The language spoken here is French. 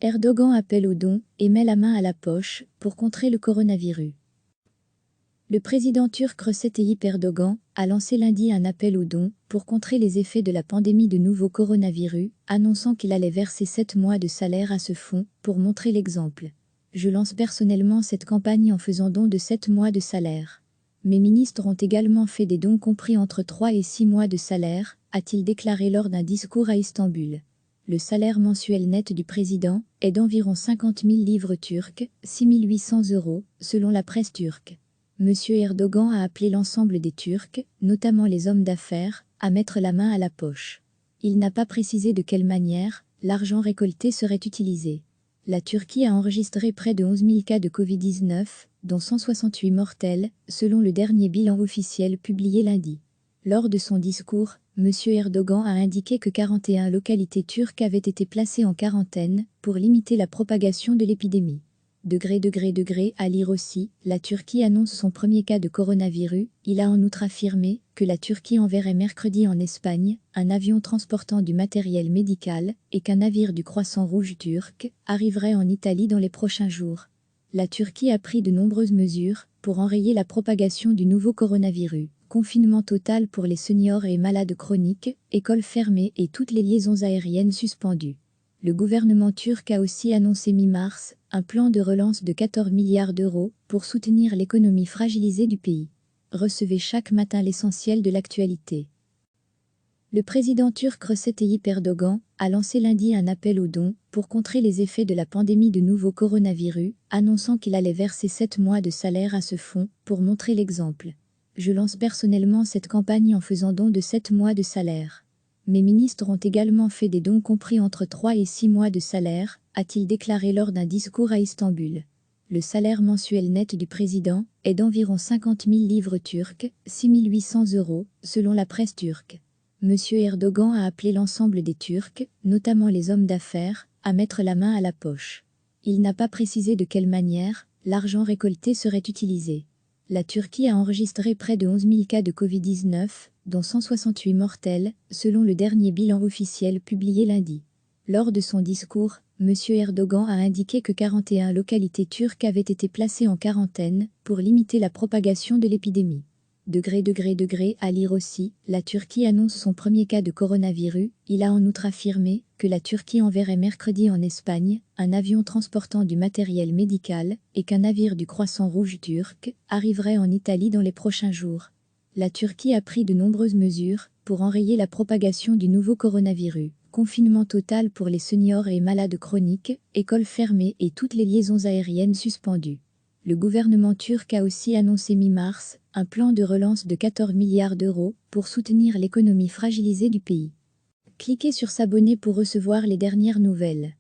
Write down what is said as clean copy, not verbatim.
Erdogan appelle aux dons et met la main à la poche pour contrer le coronavirus. Le président turc Recep Tayyip Erdogan a lancé lundi un appel aux dons pour contrer les effets de la pandémie de nouveau coronavirus, annonçant qu'il allait verser 7 mois de salaire à ce fonds pour montrer l'exemple. Je lance personnellement cette campagne en faisant don de 7 mois de salaire. Mes ministres ont également fait des dons compris entre 3 et 6 mois de salaire, a-t-il déclaré lors d'un discours à Istanbul. Le salaire mensuel net du président est d'environ 50 000 livres turques, 6 800 €, selon la presse turque. Monsieur Erdogan a appelé l'ensemble des Turcs, notamment les hommes d'affaires, à mettre la main à la poche. Il n'a pas précisé de quelle manière l'argent récolté serait utilisé. La Turquie a enregistré près de 11 000 cas de Covid-19, dont 168 mortels, selon le dernier bilan officiel publié lundi. Lors de son discours, M. Erdogan a indiqué que 41 localités turques avaient été placées en quarantaine pour limiter la propagation de l'épidémie. À lire aussi, la Turquie annonce son premier cas de coronavirus. Il a en outre affirmé que la Turquie enverrait mercredi en Espagne un avion transportant du matériel médical et qu'un navire du Croissant Rouge turc arriverait en Italie dans les prochains jours. La Turquie a pris de nombreuses mesures pour enrayer la propagation du nouveau coronavirus. Confinement total pour les seniors et malades chroniques, écoles fermées et toutes les liaisons aériennes suspendues. Le gouvernement turc a aussi annoncé mi-mars un plan de relance de 14 milliards d'euros pour soutenir l'économie fragilisée du pays. Recevez chaque matin l'essentiel de l'actualité. Le président turc Recep Tayyip Erdogan a lancé lundi un appel aux dons pour contrer les effets de la pandémie de nouveau coronavirus, annonçant qu'il allait verser 7 mois de salaire à ce fonds pour montrer l'exemple. Je lance personnellement cette campagne en faisant don de 7 mois de salaire. Mes ministres ont également fait des dons compris entre 3 et 6 mois de salaire, a-t-il déclaré lors d'un discours à Istanbul. Le salaire mensuel net du président est d'environ 50 000 livres turcs, 6 800 €, selon la presse turque. M. Erdogan a appelé l'ensemble des Turcs, notamment les hommes d'affaires, à mettre la main à la poche. Il n'a pas précisé de quelle manière l'argent récolté serait utilisé. La Turquie a enregistré près de 11 000 cas de Covid-19, dont 168 mortels, selon le dernier bilan officiel publié lundi. Lors de son discours, M. Erdogan a indiqué que 41 localités turques avaient été placées en quarantaine pour limiter la propagation de l'épidémie. À lire aussi, la Turquie annonce son premier cas de coronavirus. Il a en outre affirmé que la Turquie enverrait mercredi en Espagne un avion transportant du matériel médical et qu'un navire du Croissant Rouge turc arriverait en Italie dans les prochains jours. La Turquie a pris de nombreuses mesures pour enrayer la propagation du nouveau coronavirus. Confinement total pour les seniors et malades chroniques, écoles fermées et toutes les liaisons aériennes suspendues. Le gouvernement turc a aussi annoncé mi-mars un plan de relance de 14 milliards d'euros pour soutenir l'économie fragilisée du pays. Cliquez sur s'abonner pour recevoir les dernières nouvelles.